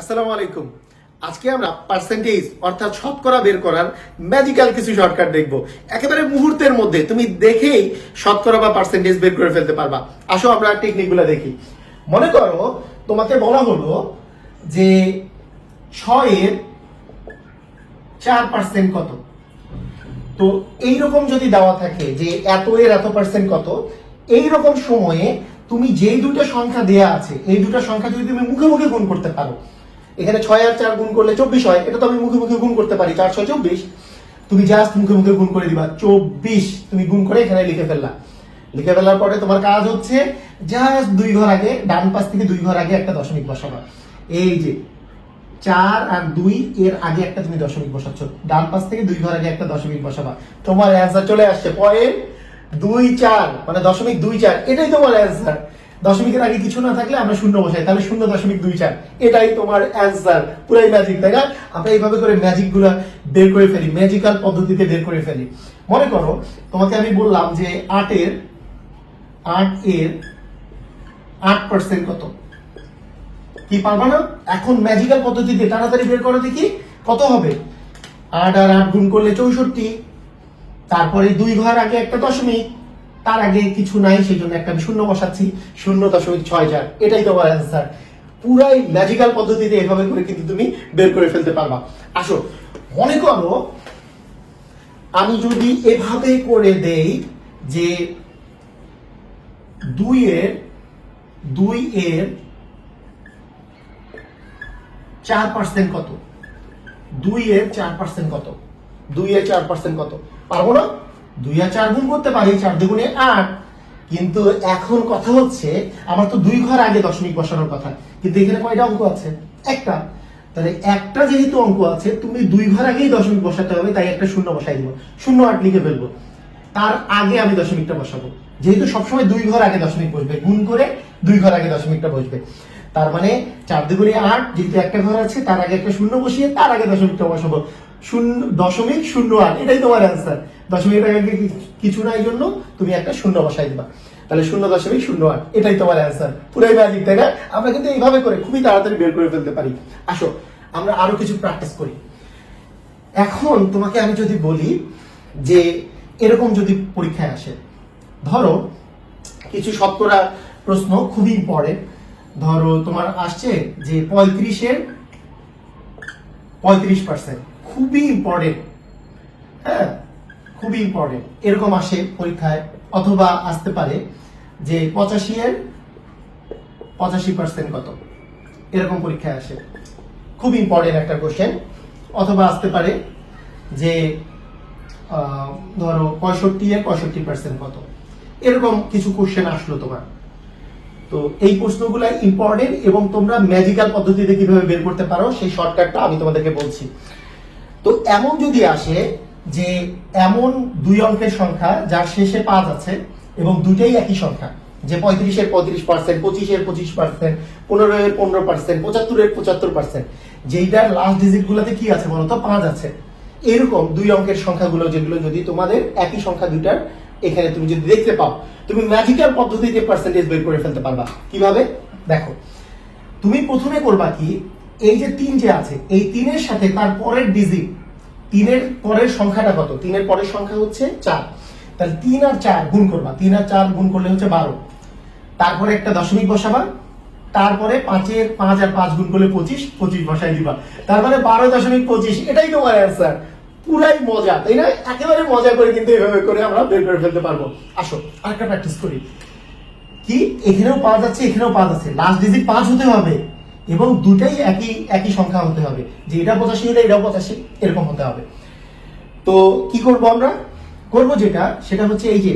আসসালামু আলাইকুম। আজকে আমরা পার্সেন্টেজ অর্থাৎ শতকরা বের করার ম্যাজিক্যাল কিছু শর্টকাট দেখব। একেবারে মুহূর্তের মধ্যে তুমি দেখেই শতকরা বা পার্সেন্টেজ বের করে ফেলতে পারবা। আসো আমরা টেকনিকগুলো দেখি। মনে করো তোমাকে বলা হলো যে 6-এর 4% কত। তো এইরকম যদি দেওয়া থাকে যে এত এর এত পার্সেন্ট কত, এইরকম সময়ে তুমি যেই দুটো সংখ্যা দেয়া আছে এই দুটো সংখ্যা যদি তুমি মুখে মুখে গুণ করতে পারো, এখানে 6 আর 4 গুণ করলে 24 হয়, এটা তো আমি মুখে মুখে গুণ করতে পারি, 4 6 24, তুমি জাস্ট মুখে মুখে গুণ করে দিবা 24, তুমি গুণ করে এখানে লিখে ফেললা। লিখে ফেলার পরে তোমার কাজ হচ্ছে জাস্ট 2 ঘর আগে, ডান পাশ থেকে 2 ঘর আগে একটা দশমিক বসাবা। এই যে 4 আর 2 এর আগে একটা তুমি দশমিক বসাচ্ছ, ডান পাশ থেকে 2 ঘর আগে একটা দশমিক বসাবা, তোমার অ্যান্সার চলে আসছে 0.24, মানে 0.24। এটাই তোমার অ্যান্সার। দশমিকের আগে কিছু না থাকলে আমরা শূন্য বসাই, তাহলে 0.24, এটাই তোমার অ্যান্সার। পুরাই ম্যাজিক, তাই না? আমরা এইভাবে করে ম্যাজিক গুলা বের করে ফেলি, ম্যাজিক্যাল পদ্ধতিতে বের করে ফেলি। মনে করো তোমাকে আমি বললাম যে 8 এর 8% কত, কি পারবা না? এখন ম্যাজিক্যাল পদ্ধতিতে তাড়াতাড়ি বের করো দেখি কত হবে। 8 আর 8 গুণ করলে 64, তারপরে 2 ঘর আগে একটা দশমিক, তার আগে কিছু নাই সেই জন্য একটা আমি শূন্য বসাচ্ছি, 0.64। এটাই তোমার অ্যান্সার। পুরাই ম্যাজিক্যাল পদ্ধতিতে এভাবে করে কিন্তু তুমি বের করে ফেলতে পারবা। আসো মনে করো আমি যদি এভাবে করে দেই যে 2 এর 4% কত, 2 এর 4% কত, 2 এর 4% কত? পারবো না? 2 আর 4 গুণ করতে পারি, 4 দুগুণে 8, কিন্তু এখন কথা হচ্ছে আমার তো 2 ঘর আগে দশমিক বসানোর কথা, কিন্তু এখানে কয়টা অঙ্ক আছে? একটা। তাহলে একটা যেহেতু অঙ্ক আছে, তুমি 2 ঘর আগেই দশমিক বসাতে হবে, তাই একটা শূন্য বসাই দিব, 0.8 লিখে ফেলবো। তার আগে আমি দশমিকটা বসাবো, যেহেতু সবসময় 2 ঘর আগে দশমিক বসবে, গুণ করে 2 ঘর আগে দশমিকটা বসবে। তার মানে 4 দুগুণে 8, যেহেতু একটা ঘর আছে তার আগে একটা শূন্য বসিয়ে তার আগে দশমিকটা বসাবো, 0.08। এটাই তোমার অ্যান্সার। দশমিকের আগে কিছু নাই জন্য তুমি একটা শূন্য বসাই দিবা, তাহলে 0.08, এটাই তোমার অ্যান্সার। পুরাই ম্যাজিক, তাই না? আমরা কিন্তু এইভাবে করে খুবই তাড়াতাড়ি বের করে ফেলতে পারি। আসো আমরা আরো কিছু প্র্যাকটিস করি। এখন তোমাকে আমি যদি বলি যে এরকম যদি পরীক্ষায় আসে, ধরো কিছু শতকরা প্রশ্ন খুবই ইম্পর্টেন্ট। ধরো তোমার আসছে যে 35-এর 35%, খুবই ইম্পর্টেন্ট। হ্যাঁ, খুবই ইম্পর্টেন্ট, এরকম আসে পরীক্ষায়। অথবা আসতে পারে যে 85-এর 85% কত, এরকম পরীক্ষায় আসে, খুব ইম্পর্টেন্ট একটা কোশ্চেন। অথবা আসতে পারে যে ধরো 65-এর 65% কত, এরকম কিছু কোশ্চেন আসলো তোমার। তো এই প্রশ্নগুলো ইম্পর্টেন্ট এবং তোমরা ম্যাজিক্যাল পদ্ধতিতে কিভাবে বের করতে পারো সেই শর্টকাটটা আমি তোমাদেরকে বলছি। তো এমন যদি আসে যে এমন 2 অঙ্কের সংখ্যা যার শেষে 5 আছে এবং দুটেই একই সংখ্যা, যে 35-এর 35%, 25-এর 25%, 15-এর 15%, 75-এর 75%, যেইটার লাস্ট ডিজিট গুলোতে কি আছে বলতো? 5 আছে। এরকম 2 অঙ্কের সংখ্যাগুলো যেগুলো যদি তোমাদের একই সংখ্যা দুটার এখানে তুমি যদি দেখতে পাও, তুমি ম্যাজিক্যাল পদ্ধতিতে পার্সেন্টেজ বের করে ফেলতে পারবা। কিভাবে? দেখো, তুমি প্রথমে করবা কি, এই যে 3 যে আছে, এই 3-এর সাথে তার পরের ডিজিট, 3-এর পরের সংখ্যাটা কত? 3-এর পরের সংখ্যা হচ্ছে 4, তাহলে 3 আর 4 গুণ করবা, 3 আর 4 গুণ করলে হচ্ছে 12, তারপরে একটা দশমিক বসাবা, তারপরে 5-এর 5 আর 5 গুণ করলে 25 বসাই দিবা, তারপরে 12.25। এটাই তোমার অ্যান্সার। পুরাই মজা, তাই না? একেবারে মজা করে কিন্তু এভাবে করে আমরা বের করে ফেলতে পারবো। আসো আরেকটা প্র্যাকটিস করি। কি, এখানেও 5 আছে, এখানেও 5 আছে, লাস্ট ডিজিট 5 হতে হবে এবং দুটাই একই সংখ্যা হতে হবে, যে এটা 85 হলে এটাও 85, এরকম হতে হবে। তো কি করব আমরা? করব সেটা হচ্ছে এই যে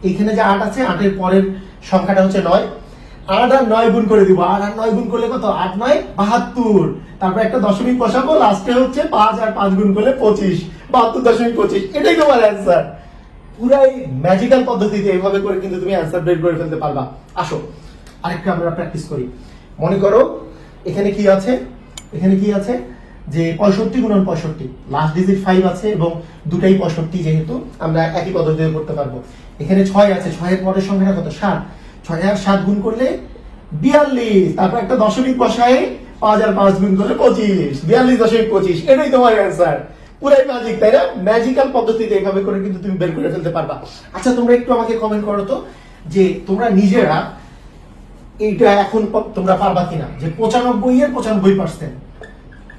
এইখানে যে 8 আছে, 8-এর পরের সংখ্যাটা হচ্ছে 9, 8 আর 9 গুণ করে দিব। 8 আর 9 গুণ করলে কত? 8 9 72, তারপর একটা দশমিক বসাবো, লাস্টে হচ্ছে 5 আর 5 গুণ করলে 25, 72.25। এটাই তোমার অ্যান্সার। পুরাই ম্যাজিক্যাল পদ্ধতিতে এইভাবে করে কিন্তু তুমি অ্যান্সার বের করে ফেলতে পারবা। আসো আরেকটা আমরা প্র্যাকটিস করি। মনে করো এখানে কি আছে, এখানে কি আছে যে 65 গুণন 65, লাস্ট ডিজিট 5 আছে এবং দুটাই 65, যেহেতু আমরা একই পদ্ধতিতে করতে পারবো। এখানে 6 আছে, 6-এর পরের সংখ্যাটা কত? 7, 6 আর 7 গুণ করলে 42, তারপর একটা দশমিক বসায় 5 আর 5 গুণ করলে 25, 42.25, এটাই তোমার অ্যান্সার। পুরাই ম্যাজিক, তাই না? ম্যাজিক্যাল পদ্ধতিতে এইভাবে করে কিন্তু তুমি বের করে ফেলতে পারবা। আচ্ছা, তোমরা একটু আমাকে কমেন্ট করো তো যে তোমরা নিজেরা এইটা এখন তোমরা পারবা কিনা, যে 95 এর 95%,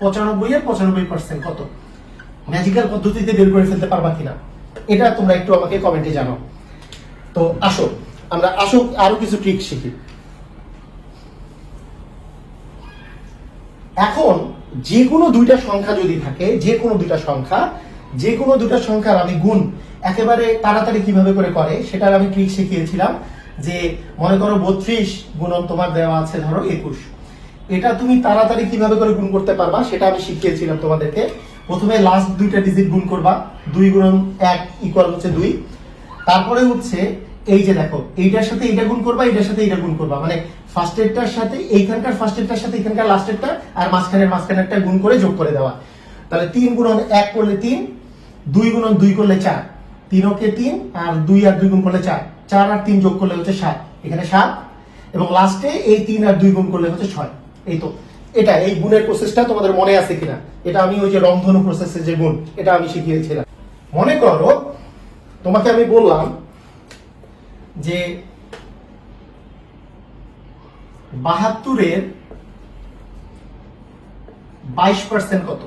95 এর 95% কত, ম্যাজিক্যাল পদ্ধতিতে বের করে ফেলতে পারবা কিনা, এটা তোমরা একটু আমাকে কমেন্টে জানাও। তো আমরা আরো কিছু ট্রিক শিখি। এখন যে কোনো দুইটা সংখ্যা যদি থাকে, যে কোনো দুইটা সংখ্যার আমি গুণ একেবারে তাড়াতাড়ি কিভাবে করে সেটার আমি ট্রিক শিখিয়েছিলাম। যে মনে করো 32 গুণন তোমার দেওয়া আছে ধরো 21, এটা তুমি তাড়াতাড়ি কিভাবে করে গুণ করতে পারবা সেটা আমি শিখিয়েছিলাম তোমাদেরকে। প্রথমে লাস্ট দুইটা ডিজিট গুণ করবা, 2 গুণন 1 ইকুয়াল হচ্ছে 2। তারপরে হচ্ছে এই যে দেখো, এইটার সাথে এইটা গুণ করবা, এইটার সাথে এইটা গুণ করবা, মানে ফার্স্টেরটার সাথে এইখানকার ফার্স্টেরটার সাথে এখানকার লাস্টেরটা, আর মাঝখানেরটা গুণ করে যোগ করে দেওয়া। তাহলে 3 গুণন 1 করলে 3, 2 গুণন 2 করলে 4, 3 কে 3, আর 2 আর 2 গুণ করলে 4, 4 আর 3 যোগ করলে হচ্ছে 7, এখানে 7, এবং লাস্টে এই 3 আর 2 গুণ করলে হচ্ছে 6। এই তো, এটা এই গুণের প্রসেসটা তোমাদের মনে আছে কিনা? এটা আমি ওই যে রংধনু প্রসেসের যে গুণ, এটা আমি শিখিয়েছিলাম। মনে করো তোমাকে আমি বললাম যে 72 এর 22% কত।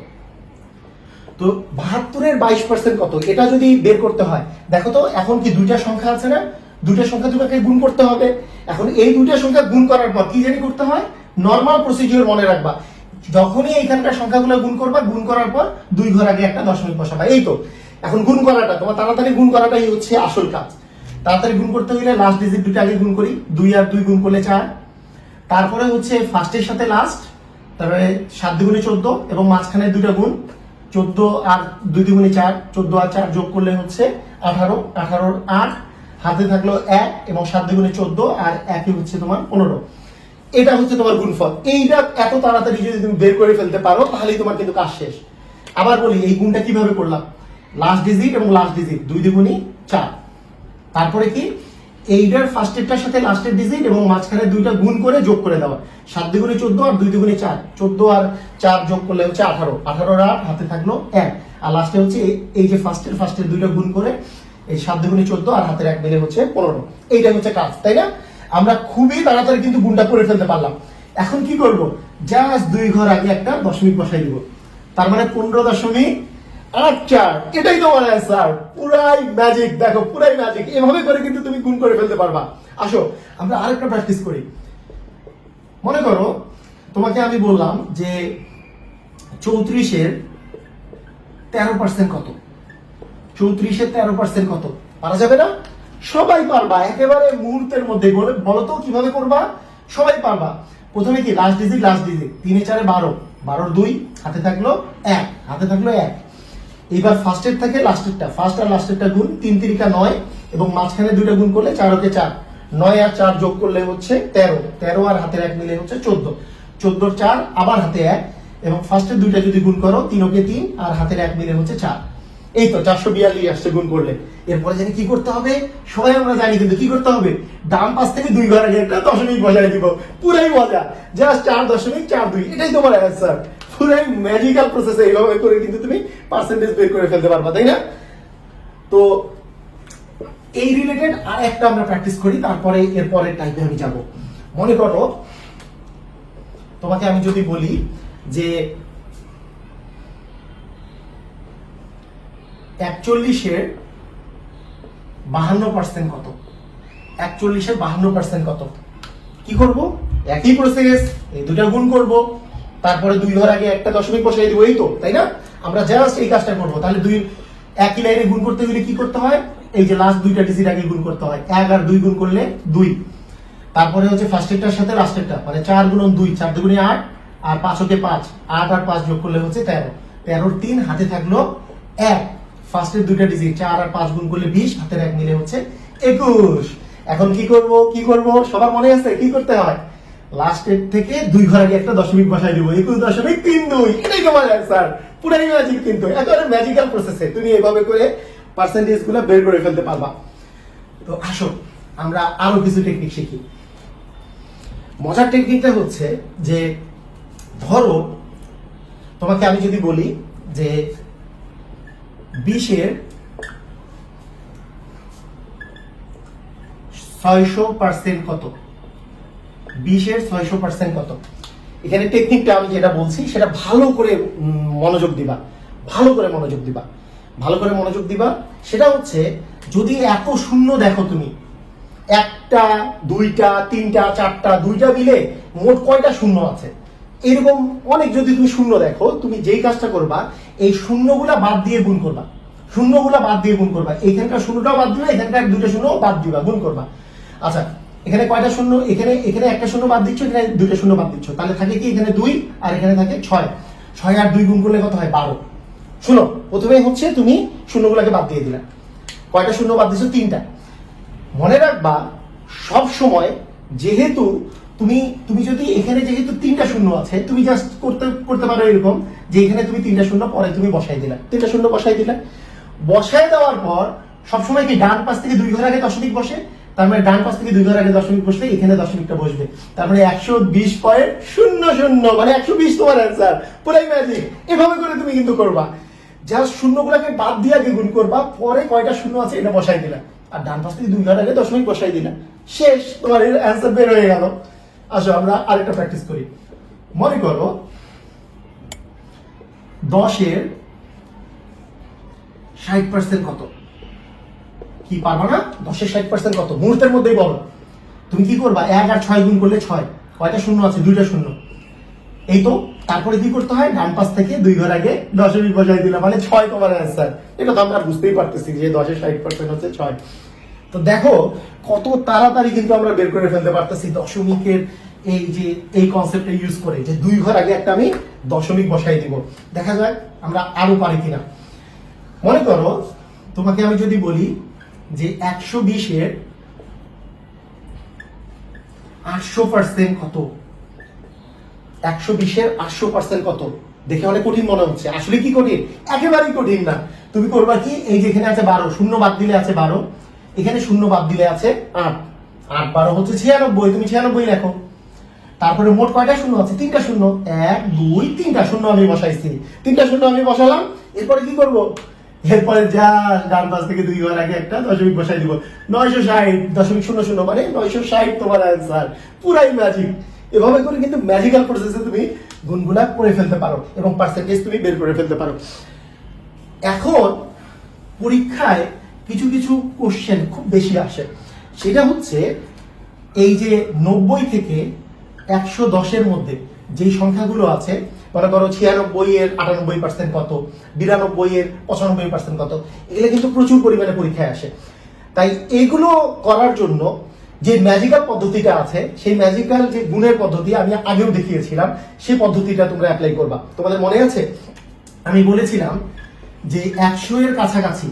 তো 72 এর 22% কত, এটা যদি বের করতে হয়, দেখো তো এখন কি দুইটা সংখ্যা আছে না, দুইটা সংখ্যা তোমাকে গুণ করতে হবে। এখন এই দুইটা সংখ্যা গুণ করার পর কি জানি করতে হয়, নরমাল প্রসিডিওর মনে রাখবা। যখনই এইখানকার সংখ্যাগুলো গুণ করবা, গুণ করার পর 2 ঘর আগে একটা দশমিক বসাবা। এই তো, এখন গুণ করাটা তোমার তাড়াতাড়ি গুণ করাটাই হচ্ছে আসল কাজ। তাড়াতাড়ি গুণ করতে হলে লাস্ট ডিজিট দুটো আগে গুণ করি, 2 আর 2 গুণ করলে 4, তারপরে হচ্ছে ফার্স্টের সাথে লাস্ট, তারপরে 7 দুগুণে 14, এবং মাঝখানে দুইটা গুণ 14 আর 2 দুগুণে 4, 14 আর 4 যোগ করলে হচ্ছে 18, 18 8, হাতে থাকলো 1, এবং 7 দুগুণে 14 আর 1 হচ্ছে তোমার 15। এটা হচ্ছে তোমার গুণফল। এইটা এত তাড়াতাড়ি যদি তুমি বের করে ফেলতে পারো তাহলেই তোমার কিন্তু কাজ শেষ। আবার বলি, এই গুণটা কিভাবে করলাম, লাস্ট ডিজিট এবং লাস্ট ডিজিট 2 দুগুণে 4, তারপরে কি এইটার ফার্স্টেরটার সাথে লাস্টের ডিজিট এবং মাঝখানে দুইটা গুণ করে যোগ করে দেওয়া, 7 দুগুণে 14 আর 2 দুগুণে 4, 14 আর 4 যোগ করলে হচ্ছে 18, 18 আর 8, হাতে থাকলো 1, আর লাস্টে হচ্ছে এই যে ফার্স্টের দুইটা গুণ করে এই 7 দুগুণে 14 আর হাতের 1 মিলে হচ্ছে 15। এইটা হচ্ছে কাজ, তাই না? আমরা খুবই তাড়াতাড়ি কিন্তু গুণটা করে ফেলতে পারলাম। এখন কি করব, জাস্ট 2 ঘর আগে একটা দশমিক বসাই দিব, তার মানে 15.84। এটাই তোমার অ্যান্সার। পুরাই ম্যাজিক, দেখো পুরাই ম্যাজিক। এভাবে করে কিন্তু তুমি গুণ করে ফেলতে পারবা। আসো আমরা আরেকটা প্র্যাকটিস করি। মনে করো তোমাকে আমি বললাম যে 34-এর 13% কত। 34-এর 13% কত, পারা যাবে না? সবাই পারবা, একেবারে মুহূর্তের মধ্যে। বলো তো কিভাবে করবা, সবাই পারবা। প্রথমে কি লাস্ট ডিজিট 3 4 12, 12 2, হাতে থাকলো 1, হাতে থাকলো 1। এবার ফার্স্টের থেকে লাস্টেরটা, ফার্স্ট আর লাস্টেরটা গুণ, 3 3 9, এবং মাঝখানে দুইটা গুণ করলে 4 কে 4, 9 আর 4 যোগ করলে হচ্ছে 13, 13 আর হাতের 1 মিলে হচ্ছে 14, 14 4 আবার হাতে 1, এবং ফার্স্টের দুইটা যদি গুণ করো 3 কে 3 আর হাতের 1 মিলে হচ্ছে 4। এই তো 442 আসছে গুণ করলে। এরপরে জানি কি করতে হবে, সবাই আমরা জানি, কিন্তু কি করতে হবে, ডান পাশ থেকে 2 ঘর আগে একটা দশমিক বসাই দিব। পুরাই মজা, জাস্ট 4.42। এটাই তোমার অ্যান্সার। পুরাই ম্যাজিক্যাল প্রসেসে এইভাবে করে কিন্তু তুমি পার্সেন্টেজ বের করে ফেলতে পারবা, তাই না? তো এই রিলেটেড আর একটা আমরা প্র্যাকটিস করি, তারপরে এরপরের টাইপে আমি যাব। মনে করো তোমাকে আমি যদি বলি যে 41-এর 52% কত। 41-এর 52% কত, কি করব, একই প্রসেস, এই দুটা গুণ করব, তারপরে 2 ঘর আগে একটা দশমিক বসাই দিব। এই তো, তাই না? আমরা জাস্ট এই কাজটা করব। তাহলে একই লাইনে গুণ করতে গেলে কি করতে হয়, এই যে লাস্ট দুইটা ডিজিট আগে গুণ করতে হয়, 1 আর 2 গুণ করলে 2, তারপরে হচ্ছে ফার্স্টেরটার সাথে লাস্টেরটা, মানে 4 গুণন 2, 4 দুগুণে 8, আর 5 কে 5, 8 আর 5 যোগ করলে হচ্ছে 13, 13 3, হাতে থাকলো 1, ফার্স্টের দুইটা ডিজিট 4 আর 5 গুণ করলে 20, হাতের 1 মিলে হচ্ছে 21। এখন কি করব, সবার মনে আছে কি করতে হয়, লাস্টের থেকে 2 ঘর আগে একটা দশমিক বসাই দিব, 21.32। এটাই তোমার অ্যান্সার। পুরাই ম্যাজিক, কিন্তু একেবারে ম্যাজিক্যাল প্রসেসে তুমি এভাবে করে পার্সেন্টেজ গুলো বের করে ফেলতে পারবা। তো আসো আমরা আরো কিছু টেকনিক শিখি। মজার টেকনিকটা হচ্ছে যে ধরো তোমাকে আমি যদি বলি যে 20-এর 600% কত, 20-এর 600% কত। এখানে টেকনিকটা আমি যেটা বলছি সেটা ভালো করে মনোযোগ দিবা, ভালো করে মনোযোগ দিবা, ভালো করে মনোযোগ দিবা। সেটা হচ্ছে যদি এত শূন্য দেখো তুমি, একটা, দুইটা, তিনটা, চারটা, দুইটা মিলে মোট কয়টা শূন্য আছে, এরকম অনেক যদি তুমি শূন্য দেখো, তুমি যেই কাজটা করবা এই শূন্যগুলা বাদ দিয়ে গুণ করবা, শূন্যগুলা বাদ দিয়ে গুণ করবা। এখানকার শূন্যটাও বাদ দিবা, এখানকার দুইটা শূন্য বাদ দিবা, গুণ করবা। আচ্ছা, এখানে কয়টা শূন্য, এখানে এখানে একটা শূন্য বাদ দিচ্ছ, এখানে দুইটা শূন্য বাদ দিচ্ছ, তাহলে থাকে কি এখানে 2 আর এখানে থাকে 6। 6 আর 2 গুণ করলে কত হয়? 12। শুনো, প্রথমে হচ্ছে তুমি শূন্যগুলোকে বাদ দিয়ে দিলা। কয়টা শূন্য বাদ দিচ্ছ? 3টা। মনে রাখবা সব সময় যেহেতু তুমি যদি এখানে যেহেতু 3টা শূন্য আছে, তুমি জাস্ট করতে পারো এরকম যে এখানে তুমি 3টা শূন্য পরে তুমি বসাই দিলা, 3টা শূন্য বসাই দিলা। বসায় দেওয়ার পর সবসময় কি ডান পাশ থেকে 2 ঘর আগে দশমিক বসে, তার মানে ডান পাশ থেকে 2 ঘর আগে দশমিক বসলে এখানে দশমিকটা বসবে, তার মানে 120.00 মানে 120 তোমার অ্যান্সার। পুরাই ম্যাজিক। এভাবে করে তুমি কিন্তু করবা, জাস্ট শূন্যগুলোকে বাদ দিয়ে আগে গুণ করবা, পরে কয়টা শূন্য আছে এটা বসাই দিলা, আর ডান পাশ থেকে 2 ঘর আগে দশমিক বসাই দিলা, শেষ, তোমার অ্যান্সার বের হয়ে গেল। আসো আমরা আরেকটা প্র্যাকটিস করি। মনে করো 10-এর 60% কত। কি পারবা না? 10-এর 60% কত? মুহূর্তের মধ্যেই বলো। তুমি কি করবা? 1 আর 6 গুণ করলে 6, কয়টা শূন্য আছে? 2টা শূন্য। এই তো, তারপরে কি করতে হয়? ডান পাশ থেকে 2 ঘর আগে দশমিক বসাই দিলাম, মানে 6 তোমার অ্যান্সার। এটা তো আমরা বুঝতেই পারতেছি যে 10-এর 60% হচ্ছে 6। তো দেখো কত তাড়াতাড়ি কিন্তু আমরা বের করে ফেলতে পারতেছি দশমিকের এই যে এই কনসেপ্টটা ইউজ করে, যে 2 ঘর আগে একটা আমি দশমিক বসাই দিব। দেখা যাক আমরা আরো পারি কিনা। মনে করো তোমাকে আমি যদি বলি যে 120-এর 800% কত। 120-এর 800% কত? দেখে অনেক কঠিন মনে হচ্ছে, আসলে কি কঠিন? একেবারেই কঠিন না। তুমি করবা কি, এই যেখানে আছে 12, শূন্য বাদ দিলে আছে 12, এখানে শূন্য বাদ দিলে আছে 8, 8 12 হচ্ছে 96, তুমি 96 লেখো। তারপরে মোট কয়টা শূন্য আছে? 3টা শূন্য, 1 2 3টা শূন্য আমি বসাইছি, 3টা শূন্য আমি বসালাম। এরপরে কি করব? এরপরে যা ডান পাশ থেকে 2 ঘর আগে একটা দশমিক বসাই দিব, 960.00 মানে 960 তোমার অ্যান্সার। পুরাই ম্যাজিক। এভাবে করে কিন্তু ম্যাজিক্যাল প্রসেসে তুমি গুণগুলা করে ফেলতে পারো এবং পার্সেন্টেজ তুমি বের করে ফেলতে পারো। এখন পরীক্ষায় কিছু কিছু কোশ্চেন খুব বেশি আসে, সেটা হচ্ছে এই যে 90 থেকে 110-এর মধ্যে যেই সংখ্যাগুলো আছে, মনে করো 96-এর 98% কত, 92-এর 95% কত, এগুলো কিন্তু প্রচুর পরিমাণে পরীক্ষায় আসে। তাই এগুলো করার জন্য যে ম্যাজিক্যাল পদ্ধতিটা আছে, সেই ম্যাজিক্যাল যে গুণের পদ্ধতি আমি আগেও দেখিয়েছিলাম, সেই পদ্ধতিটা তোমরা অ্যাপ্লাই করবা। তোমাদের মনে আছে আমি বলেছিলাম যে 100-এর কাছাকাছি,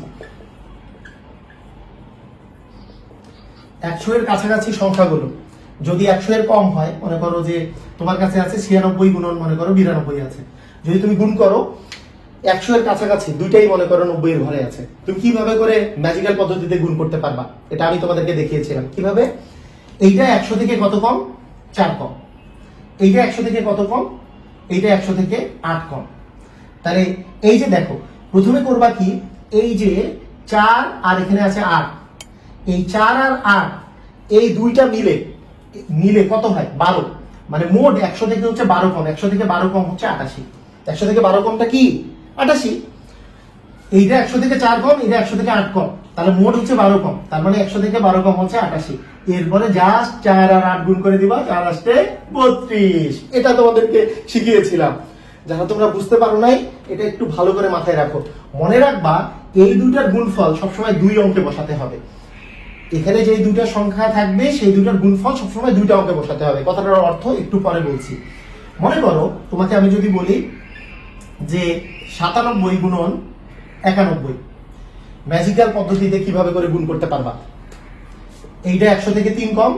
100-এর কাছাকাছি সংখ্যাগুলো যদি 100-এর কম হয়, মনে করো যে তোমার কাছে আছে 96 গুণন মনে করো 92 আছে, যদি তুমি গুণ করো 100-এর কাছাকাছি দুইটাই মনে করো 90-এর ঘরে আছে, তুমি কিভাবে করে ম্যাজিক্যাল পদ্ধতিতে গুণ করতে পারবা এটা আমি তোমাদেরকে দেখিয়েছিলাম। কিভাবে? এইটা 100 থেকে কত কম? 4 কম। এইটা 100 থেকে কত কম? এইটা 100 থেকে 8 কম। তাহলে এই যে দেখো, প্রথমে করবা কি, এই যে 4 আর এখানে আছে 8, এই 4 আর 8 এই দুইটা মিলে মিলে কত হয়? 12। মানে মোট 100 থেকে হচ্ছে 12 কম, 100 থেকে 12 কম হচ্ছে 88। 100 থেকে 12 কমটা কি? 88। এইটা 100 থেকে 4 কম, এটা 100 থেকে 8 কম, তাহলে মোট হচ্ছে 12 কম, তার মানে 100 থেকে 12 কম হচ্ছে 88। এরপরে জাস্ট 4 আর 8 গুণ করে দিবা, 4 আসতে 32। এটা তোমাদেরকে শিখিয়েছিলাম। যারা তোমরা বুঝতে পারো নাই, এটা একটু ভালো করে মাথায় রাখো। মনে রাখবা এই দুইটার গুণফল সবসময় 2 অঙ্কে বসাতে হবে। এখানে যে দুইটা সংখ্যা থাকবে সেই দুইটার গুণফল সবসময় 2টা অঙ্কে বসাতে হবে। কথাটার অর্থ একটু পরে বলছি। মনে করো তোমাকে আমি যদি বলি যে 97 গুণন 91, ম্যাজিক্যাল পদ্ধতিতে কিভাবে করে গুণ করতে পারবা? এইটা 100 থেকে 3 কম,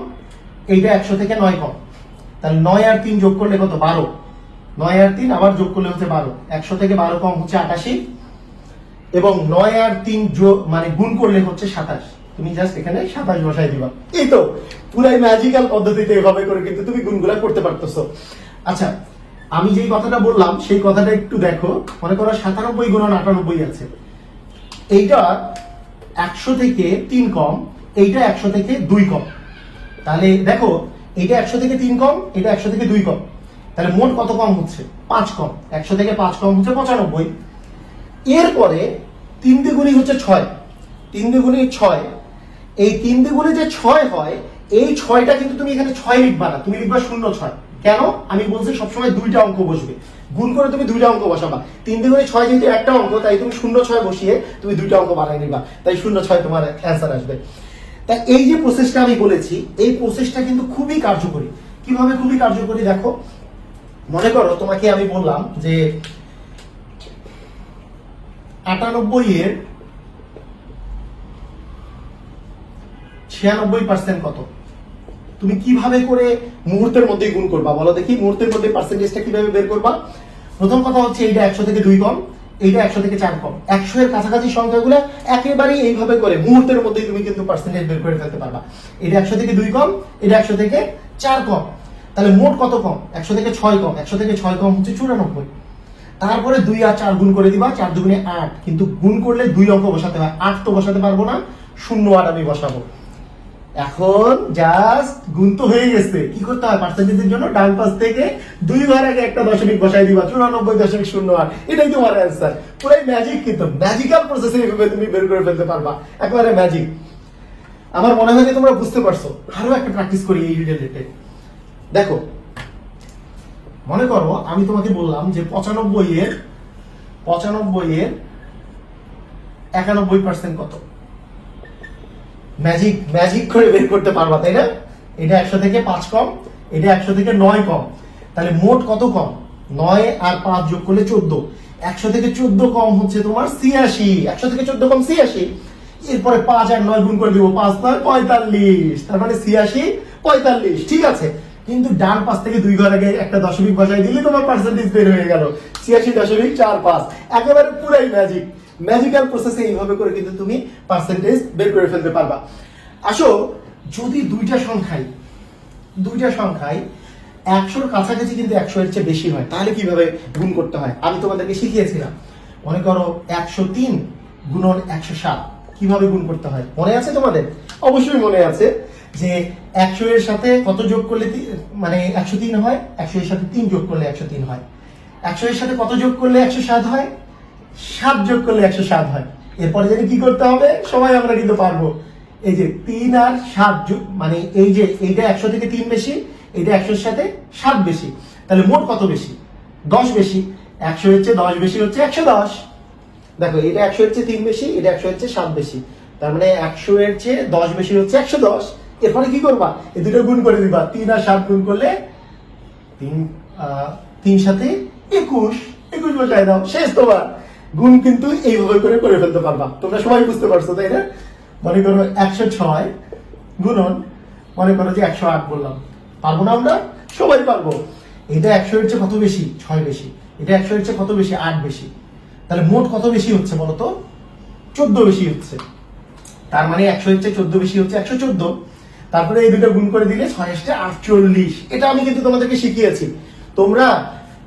এইটা 100 থেকে 9 কম, তাহলে 9 আর 3 যোগ করলে কত? 12। 9 আর 3 আবার যোগ করলে হচ্ছে 12। 100 থেকে 12 কম হচ্ছে 88, এবং 9 আর 3 যোগ মানে গুণ করলে হচ্ছে 27। তুমি জাস্ট এখানে 27 বসাই দিবা। এই তো পুরাই ম্যাজিক্যাল পদ্ধতিতে এভাবে করে কিন্তু তুমি গুণগুলা করতে পারতেছো। আচ্ছা, আমি যেই কথাটা বললাম সেই কথাটা একটু দেখো। মনে করো 97 গুণন 98 আছে, এইটা 100 থেকে 3 কম, এইটা 100 থেকে 2 কম। তাহলে দেখো এইটা 100 থেকে 3 কম, এটা 100 থেকে 2 কম, তাহলে মোট কত কম হচ্ছে? 5 কম। 100 থেকে 5 কম হচ্ছে 95। এরপরে 3 দ্বিগুণী হচ্ছে 6, 3 দ্বিগুণী 6। এই 3 দ্বিগুণে যে 6 হয়, এই 6টা কিন্তু তুমি এখানে 6 লিখবা না, তুমি লিখবা 06। কেন? আমি বলছি সবসময় দুইটা অঙ্ক বসবে, গুণ করে তুমি দুইটা অঙ্ক বসাবা। 3 দ্বিগুণে 6 যেহেতু একটা অঙ্ক, তাই তুমি 06 বসিয়ে তুমি দুইটা অঙ্ক বানাই নিবা, তাই 06 তোমার অ্যান্সার আসবে। তাই এই যে প্রসেসটা আমি বলেছি, এই প্রসেসটা কিন্তু খুবই কার্যকরী। কিভাবে খুবই কার্যকরী দেখো, মনে করো তোমাকে আমি বললাম যে 98 এর 96% কত? তুমি কিভাবে করে মুহূর্তের মধ্যে গুণ করবা বলো দেখি? মুহূর্তের মধ্যে পার্সেন্টেজটা কিভাবে বের করবা? প্রথম কথা হচ্ছে এইটা 100 থেকে 2 কম, এইটা 100 থেকে 4 কম। 100 এর কাছাকাছি সংখ্যাগুলো একেবারেই এইভাবে করে মুহূর্তের মধ্যেই তুমি কিন্তু পার্সেন্টেজ বের করে ফেলতে পারবা। এটা 100 থেকে 2 কম, এটা 100 থেকে 4 কম। তাহলে মোট কত কম? 100 থেকে 6 কম। 100 থেকে 6 কম হচ্ছে 94। তারপরে 2 আর 4 গুণ করে দিবা, 4 দুগুণে 8, কিন্তু গুণ করলে 2 অঙ্ক বসাতে হয়। 8 তো বসাতে পারবো না, 08 আমি বসাবো। এখন জাস্ট গুণ তো হয়ে গেছে, কি করতে হয়? পার্সেন্টেজের জন্য ডান পাশ থেকে 2 ঘর আগে একটা দশমিক বসাই দিবা, 94.08। এটাই তোমার অ্যান্সার। পুরাই ম্যাজিক, কিন্তু ম্যাজিক্যাল প্রসেসে এভাবে তুমি বের করে ফেলতে পারবা, একেবারে ম্যাজিক। আমার মনে হয় যে তোমরা বুঝতে পারছো। আরো একটা প্র্যাকটিস করি এই রিলেটেড। দেখো মনে করো আমি তোমাকে বললাম যে 95 এর 91% কত? ম্যাজিক ম্যাজিক করে বের করতে পারবা, তাই না? এটা 100 থেকে 5 কম, এটা 100 থেকে 9 কম। তাহলে মোট কত কম? 9 আর 5 যোগ করলে 14। 100 থেকে 14 কম হচ্ছে তোমার 86। 100 থেকে 14 কম 86। এরপরে 5 আর 9 গুণ করে দিব, 5 9 45। তার মানে 86 45। ঠিক আছে, কিন্তু ডান পাশ থেকে 2 ঘর আগে একটা দশমিক বসাই দিলে তোমার পার্সেন্টেজ বের হয়ে গেল 86.45। একেবারে পুরাই ম্যাজিক। ম্যাজিক্যাল প্রসেসে এইভাবে করে কিন্তু তুমি পার্সেন্টেজ বের করে ফেলতে পারবা। আসো, যদি দুইটা সংখ্যায় 100-র কাছাকাছি কিন্তু 100 এর চেয়ে বেশি হয়, তাহলে কিভাবে গুণ করতে হয় আমি তোমাদেরকে শিখিয়েছিলাম। মনে করো 103 গুণন 107 কিভাবে গুণ করতে হয় মনে আছে তোমাদের? অবশ্যই মনে আছে যে 100 এর সাথে কত যোগ করলে মানে 103 হয়, 100 এর সাথে 3 যোগ করলে 103 হয়। 100 এর সাথে কত যোগ করলে 107 হয়? 7 যোগ করলে 107 হয়। এরপরে জানি কি করতে হবে? সবাই আমরা কিন্তু পারবো। এই যে 3 আর 7 যোগ, মানে এই যে এইটা 100 থেকে 3 বেশি, এটা 100 এর সাথে 7 বেশি, তাহলে মোট কত বেশি? 10 বেশি। 100 এর চেয়ে 10 বেশি হচ্ছে 110। দেখো এটা 100 এর চেয়ে 3 বেশি, এটা 100 এর চেয়ে 7 বেশি, তার মানে 100 এর চেয়ে 10 বেশি হচ্ছে 110। এরপরে কি করবা? এই দুটো গুণ করে দিবা। 3 আর 7 গুণ করলে 3 সাথে 21 বসায় দাও, শেষ তোমার গুণ। কিন্তু এইভাবে করে করে ফেলতে পারবা। তোমরা সবাই বুঝতে পারছো, তাই না? মনে করো 106 গুণন, মনে করো যে 108 বললাম, পারবো না আমরা? সবাই পারবো। এটা 100 এর চেয়ে কত বেশি? 6 বেশি। এটা 100 এর চেয়ে কত বেশি? 8 বেশি। তাহলে মোট কত বেশি হচ্ছে বলতো? 14 বেশি হচ্ছে। তার মানে 100 এর চেয়ে 14 বেশি হচ্ছে 114। তারপরে এই দুটো গুণ করে দিলে 6 আসছে 48। এটা আমি কিন্তু তোমাদেরকে শিখিয়েছি। তোমরা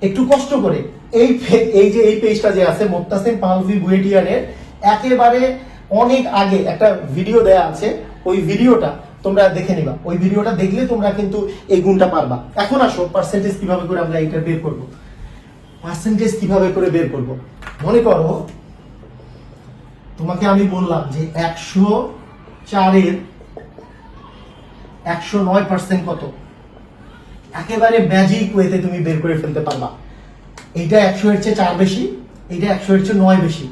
একটু কষ্ট করে এই যে এই পেজটা যে আছে মুত্তাসিম পাহলভি বুয়েটিয়ানের, একেবারে অনেক আগে একটা ভিডিও দেয়া আছে, ওই ভিডিওটা তোমরা দেখে নিবা। ওই ভিডিওটা দেখলে তোমরা কিন্তু এই গুণটা পারবা। এখন আসো পার্সেন্টেজ কিভাবে করে আমরা এটা বের করব। পার্সেন্টেজ কিভাবে করে বের করব? মনে করো তোমাকে আমি বললাম যে 104 এর 109% কত? একেবারে ম্যাজিক ওয়েতে তুমি বের করে ফেলতে পারবা। এইটা 100 এর চেয়ে 4 বেশি, এইটা 100 এর চেয়ে 9 বেশি,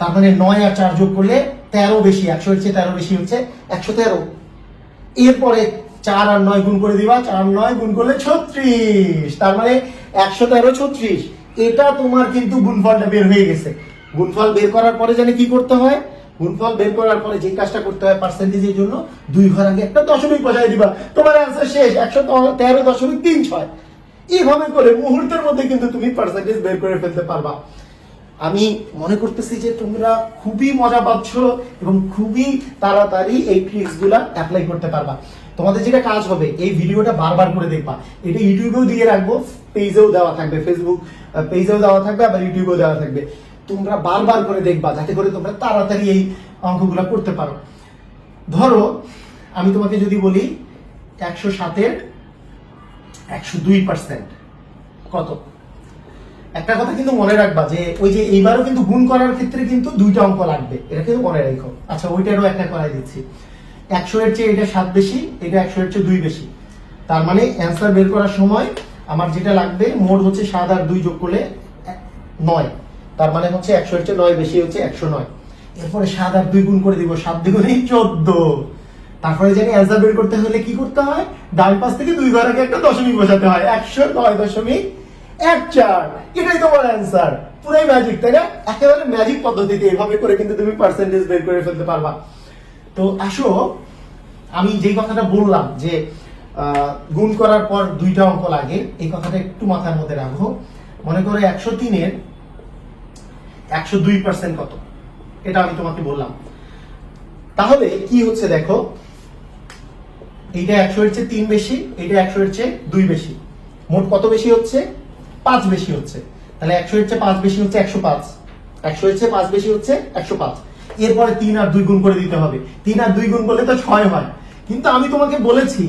তার মানে 9 আর 4 যোগ করলে 13 বেশি। 100 এর চেয়ে 13 বেশি হচ্ছে 113। এরপরে 4 আর 9 গুণ করে দিবা, 4 আর 9 গুণ করলে 36, তার মানে 113 36। এটা তোমার কিন্তু গুণফলটা বের হয়ে গেছে। গুণফল বের করার পরে জানি কি করতে হয়? গুণফল বের করার পরে যে কাজটা করতে হয় পার্সেন্টেজের জন্য, 2 ঘর আগে একটা দশমিক বসাই দিবা, তোমার অ্যান্সার শেষ 113.36। এইভাবে করে মুহূর্তের মধ্যে কিন্তু তুমি পার্সেন্টেজ বের করে ফেলতে পারবা। আমি মনে করতেছি যে তোমরা খুবই মজা পাচ্ছ এবং খুবই তাড়াতাড়ি এই ট্রিক্স গুলা অ্যাপ্লাই করতে পারবা। তোমাদের যেটা কাজ হবে, এই ভিডিওটা বারবার করে দেখবা। এটা ইউটিউবেও দিয়ে রাখবো, পেজেও দেওয়া থাকবে, ফেসবুক পেজেও দেওয়া থাকবে, আবার ইউটিউবেও দেওয়া থাকবে। তোমরা বারবার করে দেখবা যাতে করে তোমরা তাড়াতাড়ি এই অঙ্কগুলো করতে পারো। ধরো আমি তোমাকে যদি বলি 107-এর 102% কত? একটা কথা কিন্তু মনে রাখবা যে ওই যে এইবারও কিন্তু গুণ করার ক্ষেত্রে কিন্তু দুইটা অঙ্ক লাগবে, এটা কিন্তু মনে রাখো। আচ্ছা, ওইটারও একটা করাই দিচ্ছি। 100-এর চেয়ে এটা 7 বেশি, এটা 100-এর চেয়ে 2 বেশি। তার মানে অ্যান্সার বের করার সময় আমার যেটা লাগবে, মোট হচ্ছে 7 আর 2 যোগ করলে 9। তার মানে হচ্ছে 100-এর চেয়ে 9 বেশি হচ্ছে 109। এরপরে 7 আর 2 গুণ করে দিব, 7 দ্বিগুণেই 14। তারপরে জানি অ্যান্সার বের করতে হলে কি করতে হয়, ডান পাশ থেকে 2 ঘর আগে একটা দশমিক বসাতে হয়, 109.14। এটাই তোমার অ্যান্সার। পুরাই ম্যাজিক, তাই না? একেবারে ম্যাজিক পদ্ধতিতে এভাবে করে কিন্তু তুমি পার্সেন্টেজ বের করে ফেলতে পারবা। তো আসো, আমি যেই কথাটা বললাম যে গুণ করার পর দুইটা অঙ্ক লাগে, এই কথাটা একটু মাথার মধ্যে রাখো। মনে করো 103-এর 102% কত, এটা আমি তোমাকে বললাম। তাহলে কি হচ্ছে দেখো, এইটা 100-এর চেয়ে 3 বেশি, এইটা 100-এর চেয়ে 2 বেশি। মোট কত বেশি হচ্ছে? 5 বেশি হচ্ছে। তাহলে 100-এর চেয়ে 5 বেশি হচ্ছে 105। 100-এর চেয়ে 5 বেশি হচ্ছে 105। এরপরে 3 আর 2 গুণ করে দিতে হবে। 3 আর 2 গুণ করলে তো 6 হয়। কিন্তু আমি তোমাকে বলেছি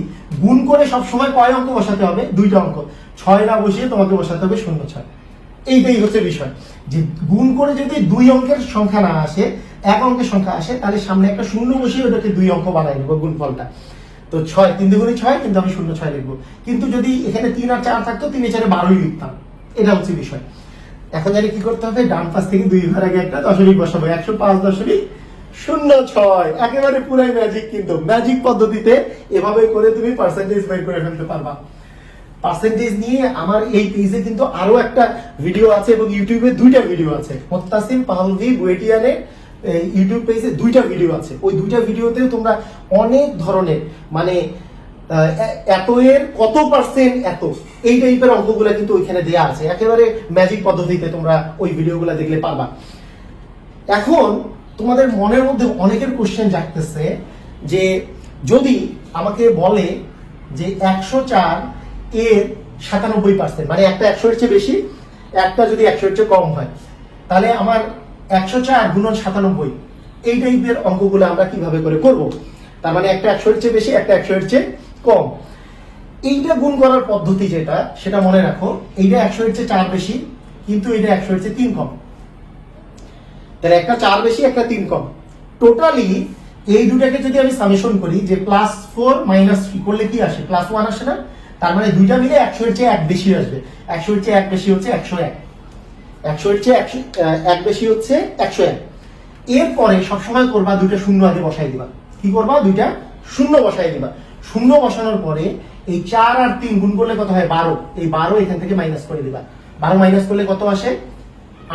গুণ করে সব সময় কয় অঙ্ক বসাতে হবে? দুইটা অঙ্ক। 6 না বসিয়ে তোমাকে বসাতে হবে 06। এইটাই হচ্ছে বিষয়, যে গুণ করে যদি 2 অঙ্কের সংখ্যা না আসে, 1 অঙ্কের সংখ্যা আসে, তাহলে সামনে একটা শূন্য বসিয়ে ওটাকে 2 অঙ্ক বানাই নেবো গুণফলটা। তো 6, 3 দুগুণে 6, কিন্তু আমি 06 লিখবো। কিন্তু যদি এখানে 3 আর 4 থাকতো, 3 এ 4 12ই লিখতাম। এটা হচ্ছে বিষয়। এখন জানি কি করতে হবে, ডান পাশ থেকে 2 ঘর আগে একটা দশমিক বসাবো, 105.06। একেবারে পুরাই ম্যাজিক, কিন্তু ম্যাজিক পদ্ধতিতে এভাবে করে তুমি পার্সেন্টেজ বের করে ফেলতে পারবা। পার্সেন্টেজ নিয়ে আমার এই পেজে কিন্তু আরো একটা ভিডিও আছে, এবং ইউটিউবে 2টা ভিডিও আছে। মুত্তাসিম পাহলভি বুয়েটিয়ানের ইউটিউব পেজে 2টা ভিডিও আছে। ওই 2টা ভিডিওতেও তোমরা অনেক ধরনের, মানে এত এর কত পার্সেন্ট এত, এই টাইপের অঙ্কগুলো কিন্তু ওইখানে দেয়া আছে। একেবারে ম্যাজিক পদ্ধতিতে তোমরা ওই ভিডিওগুলো দেখলে পারবা। এখন তোমাদের মনের মধ্যে অনেকের কোশ্চেন জাগতেছে যে যদি আমাকে বলে যে 104-এর 97%, মানে একটা 100-এর চেয়ে বেশি, একটা যদি 100-এর চেয়ে কম হয়, তাহলে আমার 104 গুণন 97, এই টাইপের অঙ্কগুলো আমরা কিভাবে করে করব? তার মানে একটা 100-এর চেয়ে বেশি, একটা 100-এর চেয়ে কম। এইটা গুণ করার পদ্ধতি যেটা, সেটা মনে রাখো। এইটা 100-এর চেয়ে 4 বেশি, কিন্তু এটা 100-এর চেয়ে 3 কম। তাহলে একটা 4 বেশি, একটা 3 কম। টোটালি এই দুটাকে যদি আমি সামেশন করি, যে +4 - 3 করলে কি আসে? +1 আসে না? তার মানে দুইটা মিলে 100-এর চেয়ে 1 বেশি আসবে। 100-এর চেয়ে 1 বেশি হচ্ছে 101। 100-এর চেয়ে 1 বেশি হচ্ছে 101। এরপরে সবসময় করবা দুইটা শূন্য আগে বসাই দিবা। কি করবা? দুইটা শূন্য বসাই দিবা। শূন্য বসানোর পরে এই 4 আর 3 গুণ করলে কত হয়? 12। এই 12 এখান থেকে মাইনাস করে দিবা। 12 মাইনাস করলে কত আসে?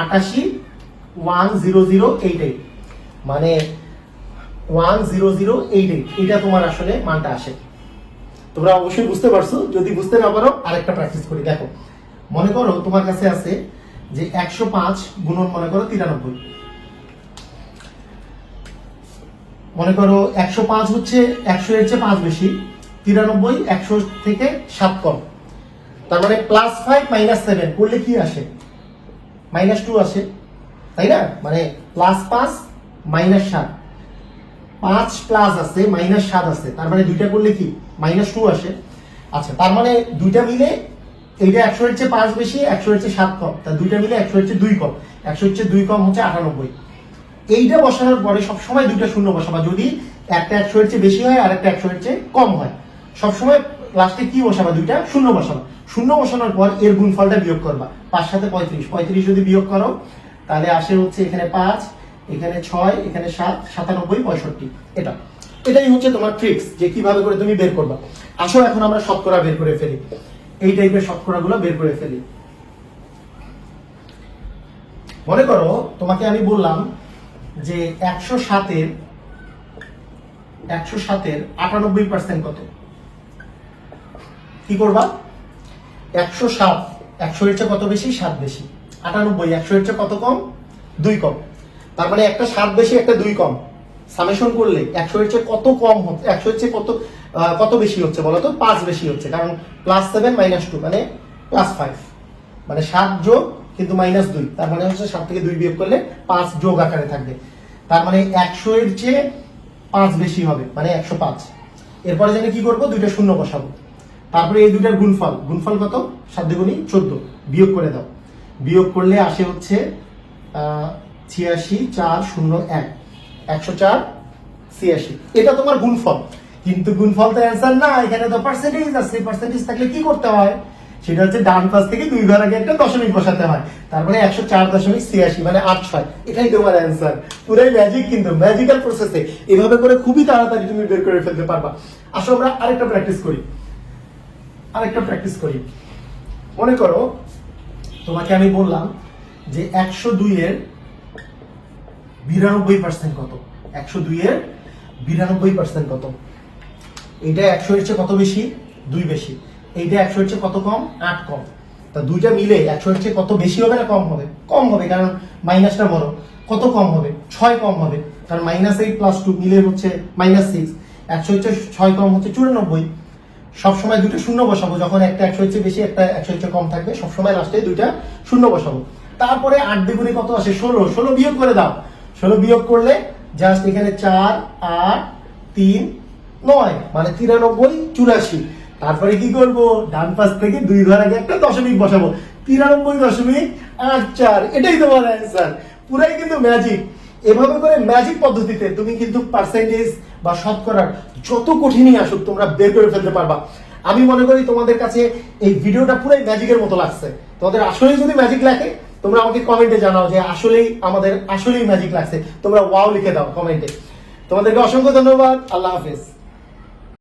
88,100,88, মানে 100,88। এটা তোমার আসলে মানটা আসে। তোমরা অবশ্যই বুঝতে পারছো। যদি বুঝতে না পারো, আরেকটা প্র্যাকটিস করি। দেখো, মনে করো তোমার কাছে আছে যে 105 গুণন মনে করো 93। মনে করো 105 হচ্ছে 100-এর চেয়ে 5 বেশি, 93 100 থেকে 7 কম। তার মানে +5 - 7 করলে কি আসে? -2 আসে, তাই না? মানে +5 - 7, 5 প্লাস আছে, -7 আছে, তার মানে দুইটা করলে কি -2 আসে। আচ্ছা, তার মানে দুইটা মিলে এইটা 100-এর চেয়ে 5 বেশি, 100-এর চেয়ে 7 কম, তার দুইটা মিলে 100-এর চেয়ে 2 কম। 100-এর চেয়ে 2 কম হচ্ছে 98। এইটা বসানোর পরে সবসময় দুইটা শূন্য বসাবা। যদি একটা 100-এর চেয়ে বেশি হয় আর একটা 100-এর চেয়ে কম হয়, সবসময় লাস্টে কি বসাবা? দুইটা শূন্য বসাবা। শূন্য বসানোর পর এর গুণফলটা বিয়োগ করবা। 5 সাথে 35, 35 যদি বিয়োগ করো তাহলে আসে হচ্ছে এখানে 5, এখানে 6, এখানে 7, 97, 65। এটাই হচ্ছে তোমার ট্রিক্স, যে কিভাবে করে তুমি বের করবা। আসো এখন আমরা শতকরা বের করে ফেলি। এই টাইপের শতকরাগুলো বের করে ফেলি। মনে করো তোমাকে আমি বললাম যে 107-এর 98% কত? কি করবা? 107 100-এর চেয়ে কত বেশি? 7 বেশি। 98 100-এর চেয়ে কত কম? 2 কম। তার মানে একটা 7 বেশি, একটা 2 কম। সামেশন করলে 100-এর চেয়ে কত কম হচ্ছে, 100-এর চেয়ে কত কত বেশি হচ্ছে বলো তো? 5 বেশি হচ্ছে, কারণ +7 - 2 মানে +5, মানে 7 যোগ কিন্তু -2, তার মানে হচ্ছে 7 থেকে 2 বিয়োগ করলে 5 যোগ আকারে থাকবে, তার মানে 100 এর চেয়ে 5 বেশি হবে, মানে 105। এরপরে জানি কি করব, দুইটা শূন্য বসাবো, তারপরে এই দুইটার গুণফল, গুণফল কত? 7 দুগুণী 14, বিয়োগ করে দাও, বিয়োগ করলে আসে হচ্ছে 86 401, 104 86, এটা তোমার গুণফল। কিন্তু গুণফল তো অ্যান্সার না, এখানে তো পার্সেন্টেজ আছে, পার্সেন্টেজ থাকলে কি করতে হয়, সেটা হচ্ছে ডান পাশ থেকে 2 ঘর আগে একটা দশমিক বসাতে হয়, তারপরে 104.86, মানে 86, এটাই তোমার অ্যান্সার। পুরাই ম্যাজিক, কিন্তু ম্যাজিক্যাল প্রসেসে এভাবে করে খুবই তাড়াতাড়ি তুমি বের করে ফেলতে পারবা। আসো আমরা আরেকটা প্র্যাকটিস করি। মনে করো তোমাকে আমি বললাম যে 102 এর 92% কত? 102 এর 92% কত? এইটা 100 এর চেয়ে কত বেশি? 2 বেশি। এইটা 100 এর চেয়ে কত কম? 8 কম। তা দুইটা মিলে 100 এর চেয়ে কত বেশি হবে না কম হবে? কম হবে, কারণ মাইনাসটা বড়। কত কম হবে? 6 কম হবে, কারণ -8 + 2 মিলে হচ্ছে -6। 100 এর চেয়ে 6 কম হচ্ছে 94। সবসময় দুটো শূন্য বসাবো, যখন একটা 100 এর চেয়ে বেশি, একটা 100 এর চেয়ে কম থাকবে, সবসময় লাস্টে দুইটা শূন্য বসাবো। তারপরে 8 দ্বিগুণে কত আসে? 16, 16 বিয়োগ করে দাও। 16 বিয়োগ করলে জাস্ট এখানে 4 8 3 9, মানে 93 84। তারপরে কি করব, ডান পাশ থেকে 2 ঘর আগে একটা দশমিক বসাবো, 93.84, এটাই তোমার অ্যান্সার। পুরাই কিন্তু ম্যাজিক। এভাবে করে ম্যাজিক পদ্ধতিতে তুমি কিন্তু পার্সেন্টেজ বা শতকরার যত কঠিনই আসুক তোমরা বের করে ফেলতে পারবা। আমি মনে করি তোমাদের কাছে এই ভিডিওটা পুরাই ম্যাজিকের মতো লাগছে। তোমাদের আসলেই যদি ম্যাজিক লাগে, তোমরা আমাকে কমেন্টে জানাও যে আসলেই ম্যাজিক লাগছে, তোমরা ওয়াও লিখে দাও কমেন্টে। তোমাদেরকে অসংখ্য ধন্যবাদ। আল্লাহ হাফেজ।